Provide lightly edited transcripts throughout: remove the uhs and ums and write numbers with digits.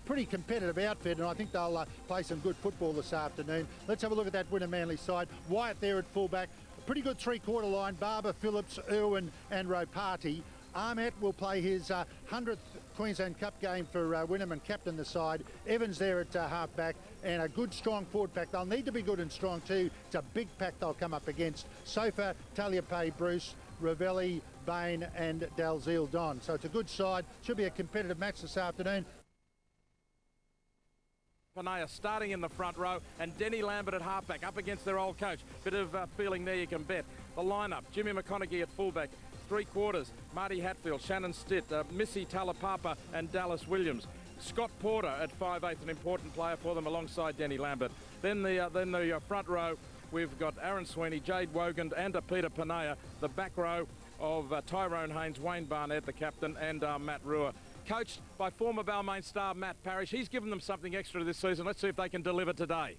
pretty competitive outfit, and I think they'll play some good football this afternoon. Let's have a look at that Wynum Manly side. Wyatt there at fullback. A pretty good three-quarter line. Barber, Phillips, Irwin and Ropati. Armet will play his 100th Queensland Cup game for Wynum and captain the side. Evans there at half-back, and a good, strong forward pack. They'll need to be good and strong too. It's a big pack they'll come up against. Sofa, Taliapae, Bruce, Ravelli, Bain and Dalziel Don. So it's a good side. Should be a competitive match this afternoon. Panaya starting in the front row, and Denny Lambert at halfback up against their old coach. Bit of feeling there, you can bet. The lineup: Jimmy McConaughey at fullback, three quarters Marty Hatfield, Shannon Stitt, Missy Talapapa and Dallas Williams. Scott Porter at 5'8", an important player for them alongside Denny Lambert. Then the front row, we've got Aaron Sweeney, Jade Wogan and Peter Panaya. The back row of Tyrone Haynes, Wayne Barnett, the captain, and Matt Ruhr. Coached by former Balmain star Matt Parrish. He's given them something extra this season. Let's see if they can deliver today.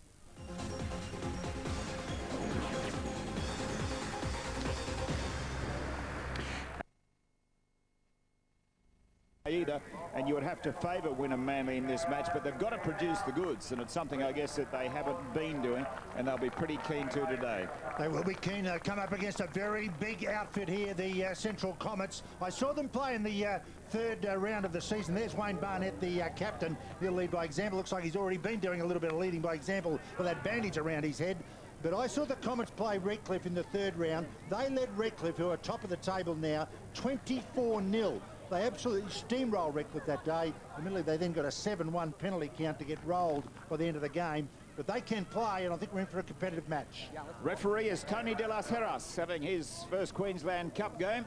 Either, and you would have to favour Wynum Manly in this match, but they've got to produce the goods, and it's something I guess that they haven't been doing, and they'll be pretty keen to today. They will be keen to come up against a very big outfit here, the Central Comets. I saw them play in the third round of the season. There's Wayne Barnett, the captain. He'll lead by example. Looks like he's already been doing a little bit of leading by example with that bandage around his head. But I saw the Comets play Redcliffe in the third round. They led Redcliffe, who are top of the table now, 24-0. They absolutely steamrolled Redcliffe that day. Admittedly, they then got a 7-1 penalty count to get rolled by the end of the game. But they can play, and I think we're in for a competitive match. Referee is Tony de las Heras, having his first Queensland Cup game.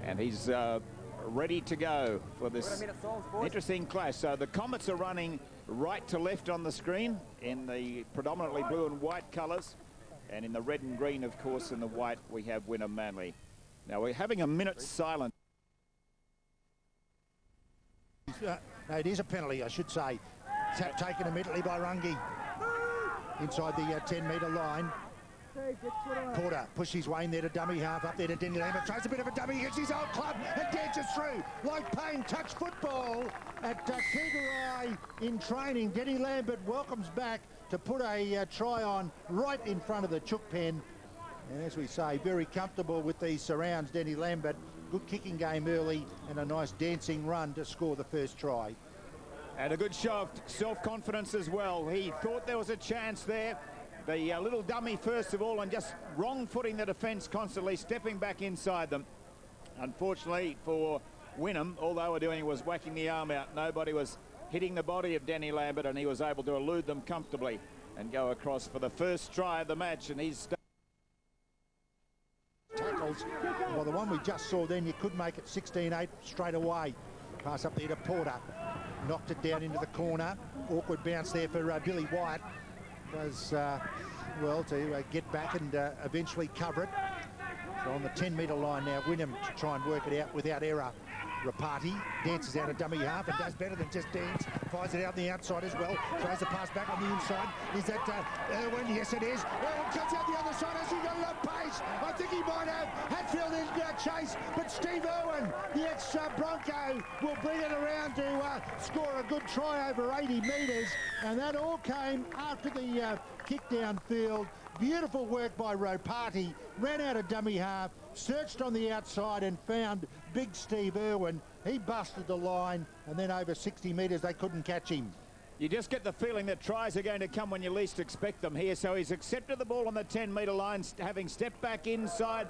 And he's ready to go for this interesting clash. So the Comets are running right to left on the screen in the predominantly blue and white colours. And in the red and green, of course, in the white, we have Wynum Manly. Now, we're having a minute's silence. No, it is a penalty, I should say. Tap taken immediately by Runge. Inside the 10-metre line. Porter pushed his way in there to dummy half, up there to Denny Lambert. Tries a bit of a dummy against his old club and dances through. Like playing touch football at Keegarai in training. Denny Lambert welcomes back to put a try on right in front of the chook pen. And as we say, very comfortable with these surrounds, Denny Lambert. Good kicking game early and a nice dancing run to score the first try. And a good show of self-confidence as well. He thought there was a chance there. The little dummy first of all, and just wrong-footing the defence constantly, stepping back inside them. Unfortunately for Wynum, all they were doing was whacking the arm out. Nobody was hitting the body of Denny Lambert, and he was able to elude them comfortably and go across for the first try of the match. And he's tackles. Well, the one we just saw then, you could make it 16-8 straight away. Pass up there to Porter. Knocked it down into the corner. Awkward bounce there for Billy Wyatt. Does well to get back and eventually cover it. So on the 10-metre line now, Wynum to try and work it out without error. Rapati dances out a dummy half and does better than just dance. Fires it out on the outside as well. Throws the pass back on the inside. Is that Irwin? Yes, it is. Irwin cuts out the other side. Has he got enough pace? I think he might have. Hatfield is chase, but Steve Irwin, the ex-Bronco, will bring it around to score a good try over 80 metres. And that all came after the kick downfield. Beautiful work by Ropati. Ran out of dummy half, searched on the outside and found big Steve Irwin. He busted the line, and then over 60 metres they couldn't catch him. You just get the feeling that tries are going to come when you least expect them here. So he's accepted the ball on the 10-metre line, having stepped back inside.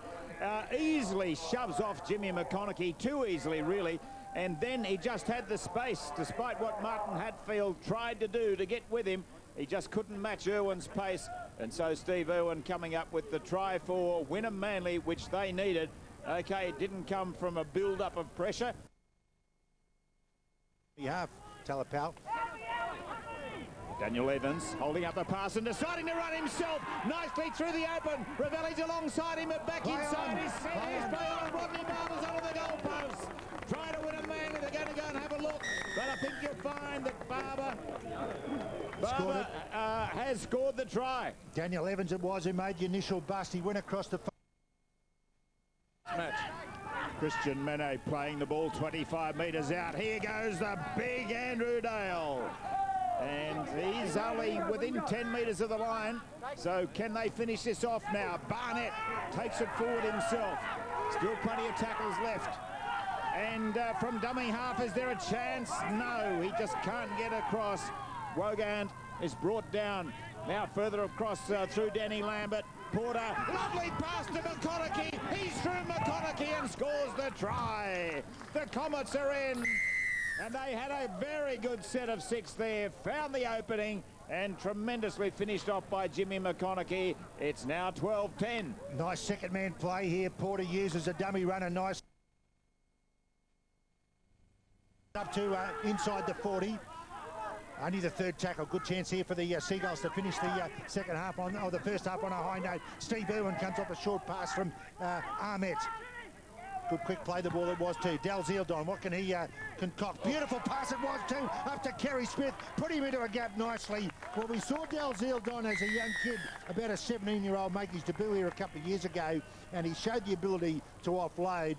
Easily shoves off Jimmy McConaughey, too easily really. And then he just had the space, despite what Martin Hatfield tried to do to get with him. He just couldn't match Irwin's pace. And so Steve Irwin coming up with the try for Wynum Manly, which they needed. Okay, it didn't come from a build-up of pressure. Half, Talapau. Daniel Evans holding up the pass and deciding to run himself nicely through the open. Ravelli's alongside him, but back inside. He's play on. Rodney Barber's under the goalpost. Try to win a Manly. They're going to go and have a look. But I think you'll find that Barber has scored the try. Daniel Evans it was who made the initial bust. He went across the match. Christian Mene playing the ball 25 metres out. Here goes the big Andrew Dale. And he's only within 10 metres of the line. So can they finish this off now? Barnett takes it forward himself. Still plenty of tackles left. And from dummy half, is there a chance? No, he just can't get across. Wogand is brought down. Now further across through Danny Lambert. Porter, lovely pass to McConaughey. He's through McConaughey and scores the try. The Comets are in. And they had a very good set of 6 there. Found the opening and tremendously finished off by Jimmy McConaughey. It's now 12-10. Nice second man play here. Porter uses a dummy runner. Nice. Up to inside the 40. Only the third tackle. Good chance here for the Seagulls to finish the second half on, or the first half on a high note. Steve Irwin comes off a short pass from Ahmet. Good quick play the ball it was too. Dalziel-Don, what can he concoct? Beautiful pass it was too, up to Kerry Smith. Put him into a gap nicely. Well, we saw Dalziel-Don as a young kid, about a 17-year-old, make his debut here a couple of years ago, and he showed the ability to offload,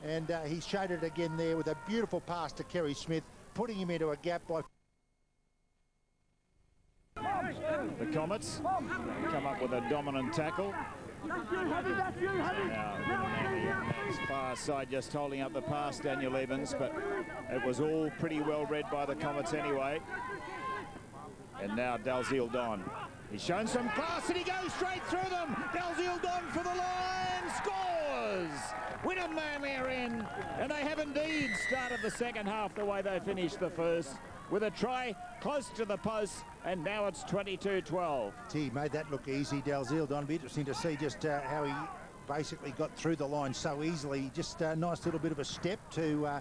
and he showed it again there with a beautiful pass to Kerry Smith, putting him into a gap by... The Comets come up with a dominant tackle. Now, man's far side just holding up the pass, Daniel Evans, but it was all pretty well read by the Comets anyway. And now Dalziel-Don. He's shown some class and he goes straight through them. Dalziel-Don for the line, scores! Wynum Manly are in, and they have indeed started the second half the way they finished the first, with a try close to the post, and now it's 22-12. He made that look easy, Dalziel-Don. Be interesting to see just how he basically got through the line so easily. Just a nice little bit of a step to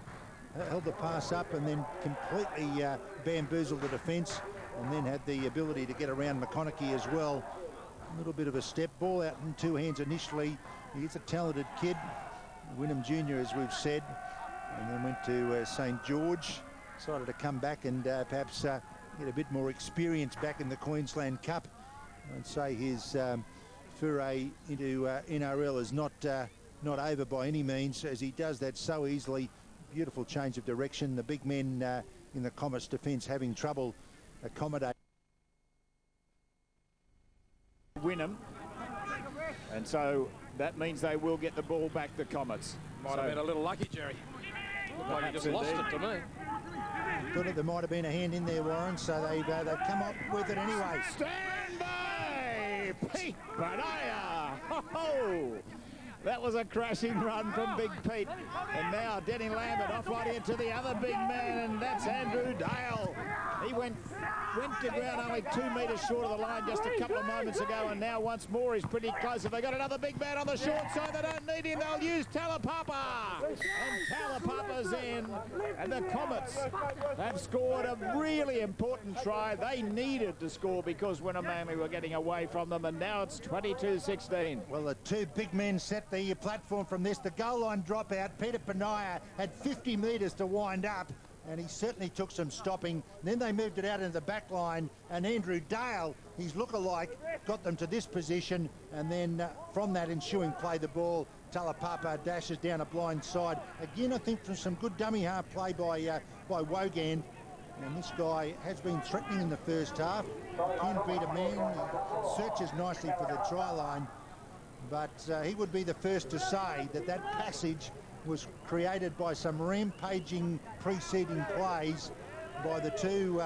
held the pass up and then completely bamboozled the defence, and then had the ability to get around McConaughey as well. A little bit of a step, ball out in 2 hands initially. He's a talented kid, Wynum Jr. as we've said, and then went to St George. Decided to come back and perhaps get a bit more experience back in the Queensland Cup. I'd say his foray into NRL is not over by any means, as he does that so easily. Beautiful change of direction. The big men in the Comets defence having trouble accommodating Wynum, and so that means they will get the ball back, the Comets. Might have been a little lucky, Jerry. Looked like he just lost it to me. Thought there might have been a hand in there, Warren, so they've come up with it anyway. Stand by, Pete Banaya. Ho-ho! That was a crashing run from Big Pete. And now Denny Lambert off right into the other big man, and that's Andrew Dale. He went to ground only 2 metres short of the line just a couple of moments ago, and now once more he's pretty close. If they got another big man on the short side, they don't need him, they'll use Talapapa. And Talapapa's in, and the Comets have scored a really important try. They needed to score because Wynum Manly were getting away from them, and now it's 22-16. Well, the 2 big men set the platform from this. The goal line dropout. Peter Panaya had 50 metres to wind up, and he certainly took some stopping. Then they moved it out into the back line, and Andrew Dale, his lookalike, got them to this position, and then from that ensuing play, the ball, Talapapa dashes down a blind side. Again, I think from some good dummy half play by Wogand, and this guy has been threatening in the first half. Can beat a man, he searches nicely for the try line, but he would be the first to say that that passage was created by some rampaging preceding plays by the 2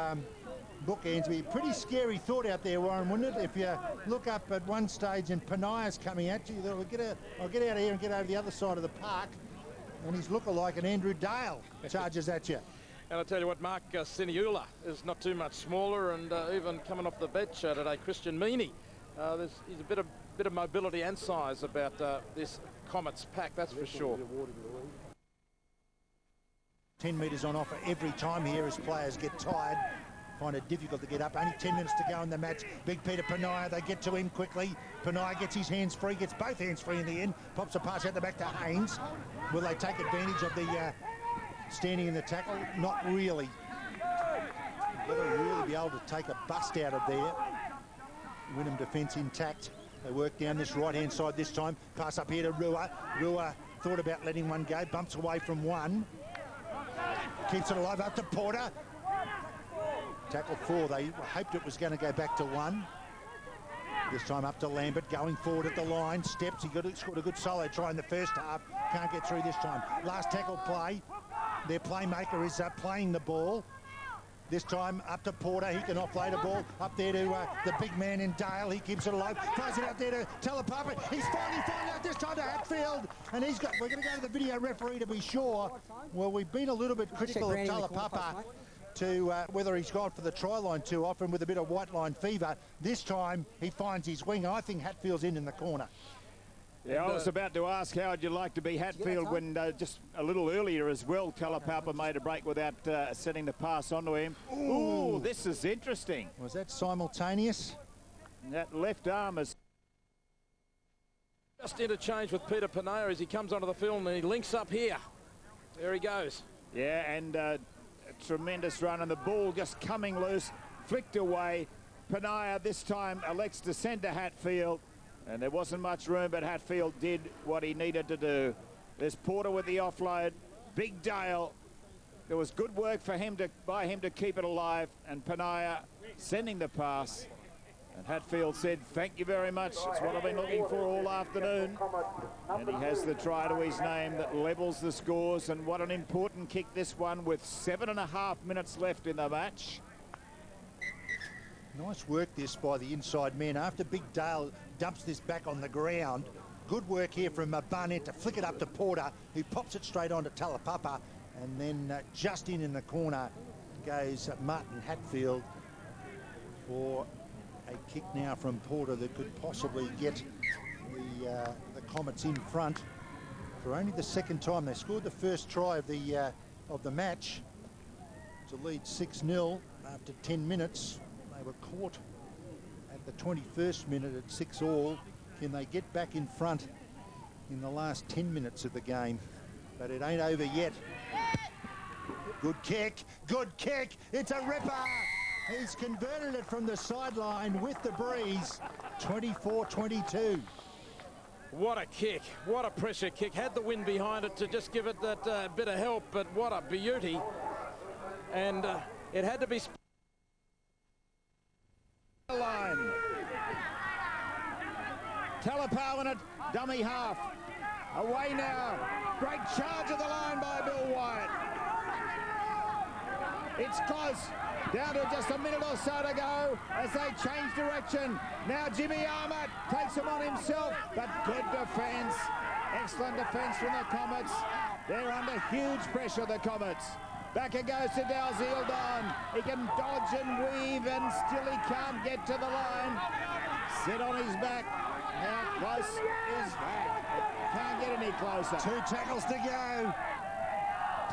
bookends. It'd be a pretty scary thought out there, Warren, wouldn't it? If you look up at one stage and Panaya's coming at you, I'll get out of here and get over the other side of the park, and his lookalike, and Andrew Dale charges at you. And I'll tell you what, Mark Siniula is not too much smaller, and even coming off the bench today, Christian Meaney. He's a bit of mobility and size about this Comets pack, that's for sure. 10 metres on offer every time here as players get tired. Find it difficult to get up. Only 10 minutes to go in the match. Big Peter Panaya, they get to him quickly. Panaya gets his hands free, gets both hands free in the end. Pops a pass out the back to Haynes. Will they take advantage of the standing in the tackle? Not really. You've got to really be able to take a bust out of there. Wynum defence intact. They work down this right-hand side this time. Pass up here to Rua. Rua thought about letting one go. Bumps away from one. Keeps it alive up to Porter. Tackle 4. They hoped it was going to go back to 1. This time up to Lambert, going forward at the line. Steps, he scored a good solo try in the first half. Can't get through this time. Last tackle play. Their playmaker is playing the ball. This time up to Porter. He can offload a ball up there to the big man in Dale. He keeps it alive. Throws it out there to Talapapa. He's finally out this time to Hatfield. And we're going to go to the video referee to be sure. Well, we've been a little bit critical of Talapapa to whether he's gone for the try line too often with a bit of white line fever. This time he finds his wing. I think Hatfield's in the corner. Yeah, I was about to ask how would you like to be Hatfield when just a little earlier as well, Talapapa made a break without setting the pass onto him. Ooh, this is interesting. Was that simultaneous? That left arm is... Just interchanged with Peter Panaya as he comes onto the field and he links up here. There he goes. Yeah, and a tremendous run and the ball just coming loose, flicked away. Panaya this time elects to send to Hatfield. And there wasn't much room, but Hatfield did what he needed to do. There's Porter with the offload. Big Dale. There was good work for him by him to keep it alive. And Panaya sending the pass. And Hatfield said, thank you very much. It's what I've been looking for all afternoon. And he has the try to his name that levels the scores. And what an important kick this one with 7.5 minutes left in the match. Nice work this by the inside men. After Big Dale dumps this back on the ground, good work here from Barnett to flick it up to Porter, who pops it straight onto Talapapa, and then just in the corner goes Martin Hatfield for a kick now from Porter that could possibly get the Comets in front for only the second time. They scored the first try of the match to lead 6-0 after 10 minutes. They were caught at the 21st minute at 6-all. Can they get back in front in the last 10 minutes of the game? But it ain't over yet. Good kick, good kick. It's a ripper. He's converted it from the sideline with the breeze. 24-22. What a kick. What a pressure kick. Had the wind behind it to just give it that bit of help, but what a beauty. And it had to be... line. Talapau in it, dummy half. Away now. Great charge of the line by Bill Wyatt. It's close. Down to just a minute or so to go as they change direction. Now Jimmy Ahmed takes him on himself, but good defence. Excellent defence from the Comets. They're under huge pressure, the Comets. Back it goes to Dalziel-Don. He can dodge and weave and still he can't get to the line. Sit on his back. How close is that? Can't get any closer. 2 tackles to go.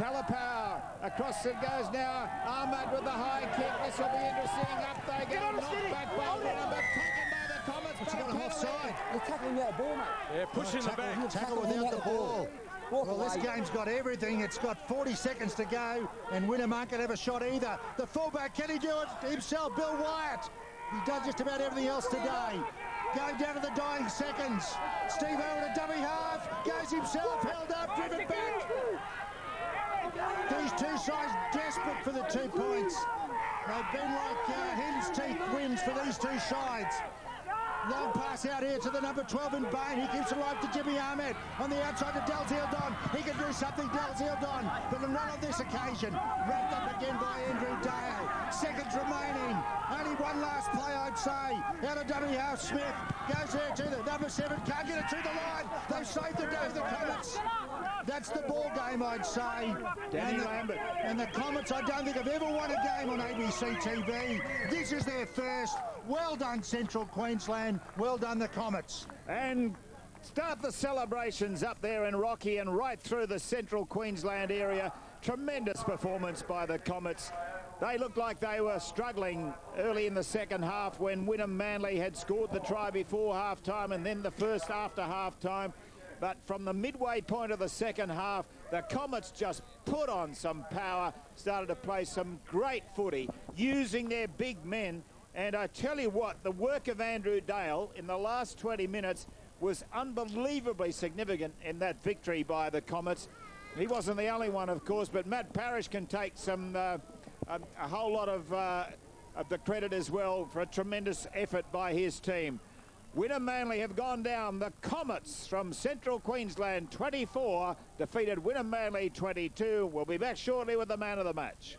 Talapau. Across it goes now. Ahmad with the high kick. This will be interesting. Up they go. Knocked back by Wynum, but taken by the Comets. What's he got offside? You're tackling without the ball, mate. Yeah, pushing the back. Tackle without the ball. Well, this game's got everything. It's got 40 seconds to go, and Wynum aren't going to have a shot either. The fullback, can he do it himself? Bill Wyatt. He does just about everything else today. Going down to the dying seconds. Steve Owen, a dummy half, goes himself, held up, driven back. These two sides desperate for the 2 points. They've been like hen's teeth wins for these two sides. Long pass out here to the number 12 in Bain. He keeps it alive to Jimmy Ahmed. On the outside to Dalziel-Don. He can do something, Dalziel-Don. But not on this occasion. Wrapped up again by Andrew Dale. Seconds remaining. Only one last play, I'd say. Out of dummy half, Smith goes there to the number 7. Can't get it through the line. They've saved the day of the Comets. That's the ball game, I'd say. Danny Lambert. And the Comets, I don't think have ever won a game on ABC TV. This is their first. Well done, Central Queensland. Well done, the Comets. And start the celebrations up there in Rocky and right through the Central Queensland area. Tremendous performance by the Comets. They looked like they were struggling early in the second half when Wynum Manly had scored the try before half-time and then the first after half-time. But from the midway point of the second half, the Comets just put on some power, started to play some great footy, using their big men And I tell you what, the work of Andrew Dale in the last 20 minutes was unbelievably significant in that victory by the Comets. He wasn't the only one, of course, but Matt Parrish can take some a whole lot of the credit as well for a tremendous effort by his team. Wynum Manly have gone down. The Comets from Central Queensland 24 defeated Wynum Manly 22. We'll be back shortly with the man of the match.